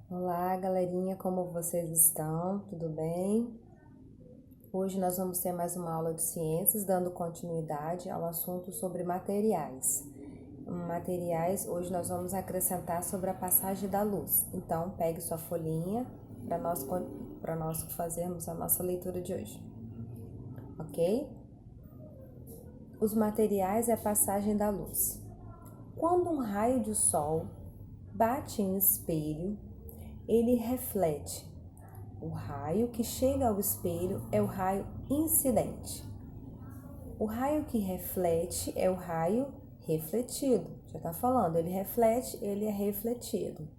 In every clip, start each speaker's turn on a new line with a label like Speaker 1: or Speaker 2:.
Speaker 1: Olá, galerinha, como vocês estão? Tudo bem? Hoje nós vamos ter mais uma aula de ciências, dando continuidade ao assunto sobre materiais. Hoje nós vamos acrescentar sobre a passagem da luz. Então, pegue sua folhinha para nós fazermos a nossa leitura de hoje, ok? Os materiais e a passagem da luz. Quando um raio de sol bate em um espelho, ele reflete. O raio que chega ao espelho é o raio incidente. O raio que reflete é o raio refletido. Já está falando, ele reflete, ele é refletido.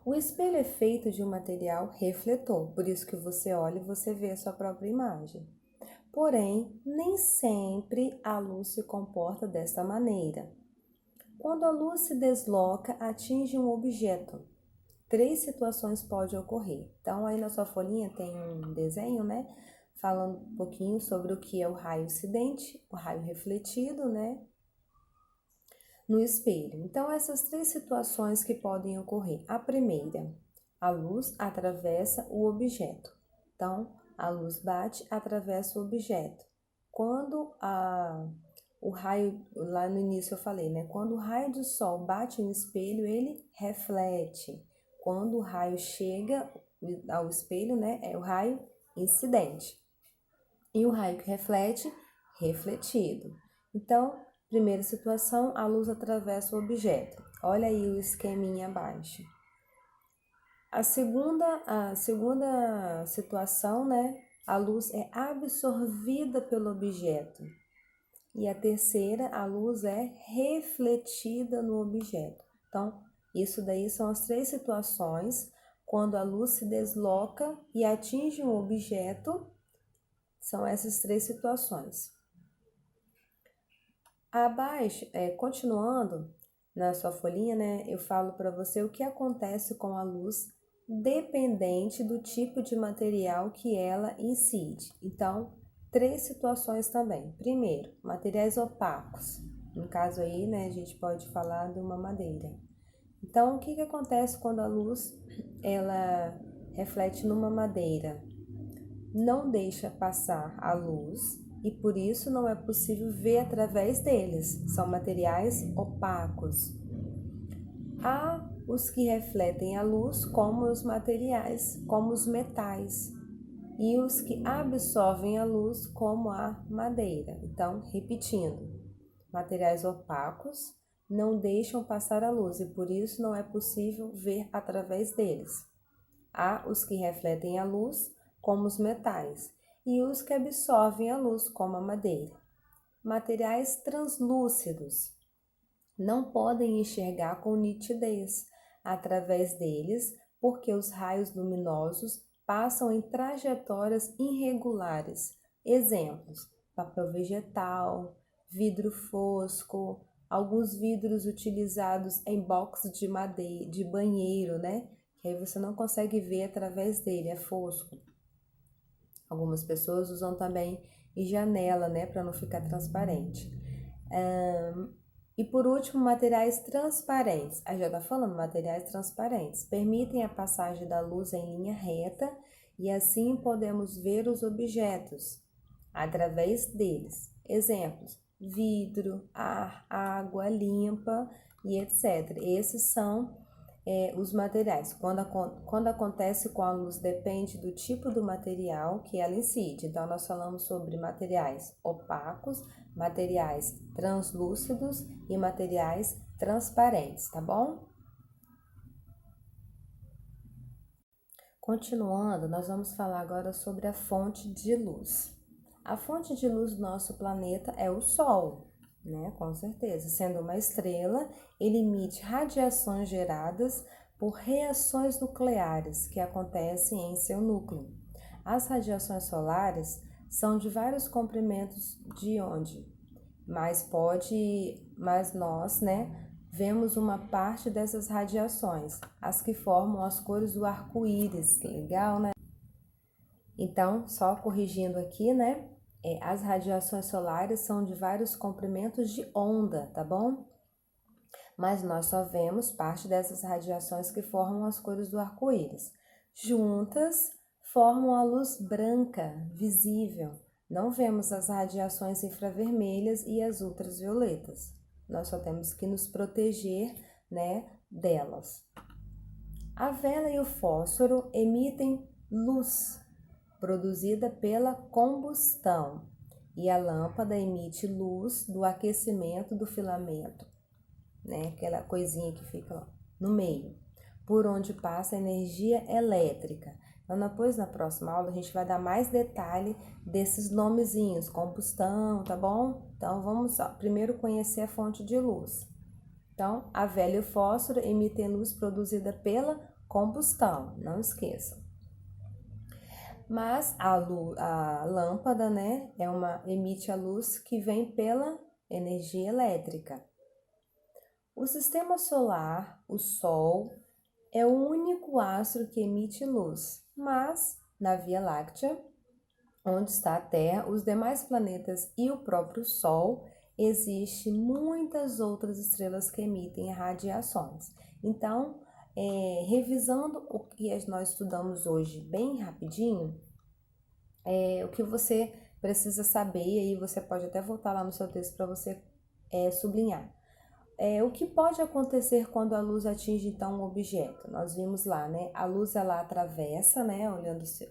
Speaker 1: O espelho é feito de um material refletor, por isso que você olha e você vê a sua própria imagem. Porém, nem sempre a luz se comporta desta maneira. Quando a luz se desloca, atinge um objeto. 3 situações podem ocorrer. Então, aí na sua folhinha tem um desenho, né? Falando um pouquinho sobre o que é o raio incidente, o raio refletido, né? No espelho. Então, essas 3 situações que podem ocorrer. A primeira, a luz atravessa o objeto. Então, a luz bate, atravessa o objeto. Quando o raio, lá no início eu falei, né? Quando o raio do sol bate no espelho, ele reflete. Quando o raio chega ao espelho, né? É o raio incidente. E o raio que reflete, refletido. Então, primeira situação, a luz atravessa o objeto. Olha aí o esqueminha abaixo. A segunda situação, né? A luz é absorvida pelo objeto. E a terceira, a luz é refletida no objeto. Então, isso daí são as 3 situações quando a luz se desloca e atinge um objeto. São essas 3 situações. Abaixo, continuando na sua folhinha, né, eu falo para você o que acontece com a luz dependente do tipo de material que ela incide. Então, 3 situações também. Primeiro, materiais opacos. No caso aí, né, a gente pode falar de uma madeira. Então, o que acontece quando a luz ela reflete numa madeira? Não deixa passar a luz e por isso não é possível ver através deles. São materiais opacos. Há os que refletem a luz, como os materiais, como os metais, e os que absorvem a luz, como a madeira. Então, repetindo, materiais opacos não deixam passar a luz e por isso não é possível ver através deles. Há os que refletem a luz, como os metais, e os que absorvem a luz, como a madeira. Materiais translúcidos não podem enxergar com nitidez através deles, porque os raios luminosos passam em trajetórias irregulares. Exemplos: papel vegetal, vidro fosco, alguns vidros utilizados em box de madeira, de banheiro, né? Que aí você não consegue ver através dele, é fosco. Algumas pessoas usam também em janela, né, para não ficar transparente. E por último, materiais transparentes. A já está falando, materiais transparentes. Permitem a passagem da luz em linha reta e assim podemos ver os objetos através deles. Exemplos: vidro, ar, água limpa e etc. Esses são os materiais. Quando acontece com a luz, depende do tipo do material que ela incide. Então, nós falamos sobre materiais opacos, materiais translúcidos e materiais transparentes, tá bom? Continuando, nós vamos falar agora sobre a fonte de luz. A fonte de luz do nosso planeta é o Sol, né? Com certeza. Sendo uma estrela, ele emite radiações geradas por reações nucleares que acontecem em seu núcleo. As radiações solares são de vários comprimentos de onde, mas nós, né, vemos uma parte dessas radiações, as que formam as cores do arco-íris. Legal, né? Então, só corrigindo aqui, né? As radiações solares são de vários comprimentos de onda, tá bom? mas nós só vemos parte dessas radiações que formam as cores do arco-íris. Juntas, formam a luz branca, visível. Não vemos as radiações infravermelhas e as ultravioletas. Nós só temos que nos proteger, né, delas. A vela e o fósforo emitem luz produzida pela combustão e a lâmpada emite luz do aquecimento do filamento, né, aquela coisinha que fica lá no meio, por onde passa a energia elétrica. Então, depois, na próxima aula, a gente vai dar mais detalhe desses nomezinhos, combustão, tá bom? Então, vamos primeiro conhecer a fonte de luz. Então, a vela e o fósforo emitem luz produzida pela combustão, não esqueçam. Mas a lâmpada, né, emite a luz que vem pela energia elétrica. O sistema solar, o Sol, é o único astro que emite luz, mas na Via Láctea, onde está a Terra, os demais planetas e o próprio Sol, existem muitas outras estrelas que emitem radiações. Então, revisando o que nós estudamos hoje bem rapidinho, o que você precisa saber, e aí você pode até voltar lá no seu texto para você sublinhar. O que pode acontecer quando a luz atinge então um objeto? Nós vimos lá, né? A luz ela atravessa, né?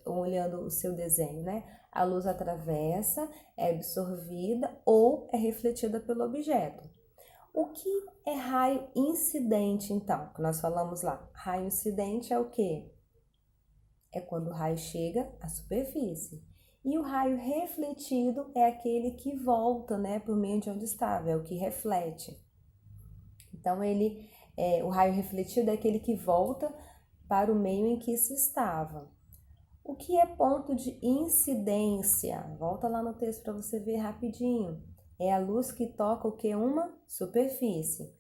Speaker 1: Olhando o seu desenho, né? A luz atravessa, é absorvida ou é refletida pelo objeto. O que é raio incidente, então? Que nós falamos lá. Raio incidente é o quê? É quando o raio chega à superfície. E o raio refletido é aquele que volta, né? Por meio de onde estava, é o que reflete. Então, o raio refletido é aquele que volta para o meio em que se estava. O que é ponto de incidência? Volta lá no texto para você ver rapidinho. É a luz que toca o que? Uma superfície.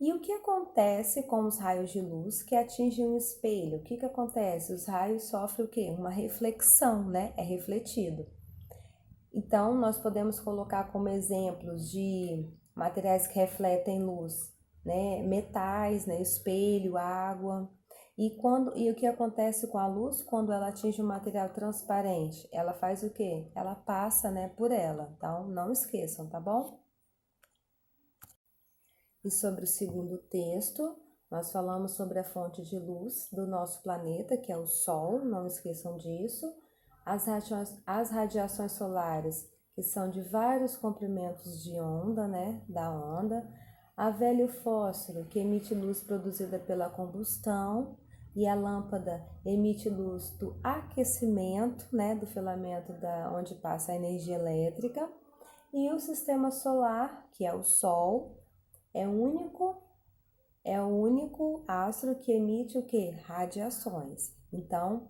Speaker 1: E o que acontece com os raios de luz que atingem um espelho? O que acontece? Os raios sofrem o quê? Uma reflexão, né? É refletido. Então, nós podemos colocar como exemplos de materiais que refletem luz, né? Metais, né? Espelho, água. E o que acontece com a luz quando ela atinge um material transparente? Ela faz o quê? Ela passa, né, por ela. Então, não esqueçam, tá bom? E sobre o segundo texto, nós falamos sobre a fonte de luz do nosso planeta, que é o Sol, não esqueçam disso. As radiações solares, que são de vários comprimentos de onda, né, da onda. A vela e o fósforo, que emite luz produzida pela combustão. E a lâmpada emite luz do aquecimento, né, do filamento onde passa a energia elétrica. E o sistema solar, que é o Sol, é o único astro que emite o que? Radiações. Então,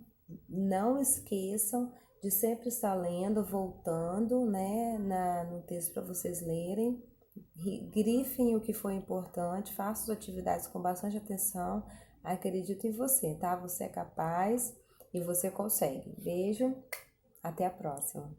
Speaker 1: não esqueçam de sempre estar lendo, voltando, né, no texto para vocês lerem. Grifem o que foi importante, façam as atividades com bastante atenção. Acredito em você, tá? Você é capaz e você consegue. Beijo, até a próxima.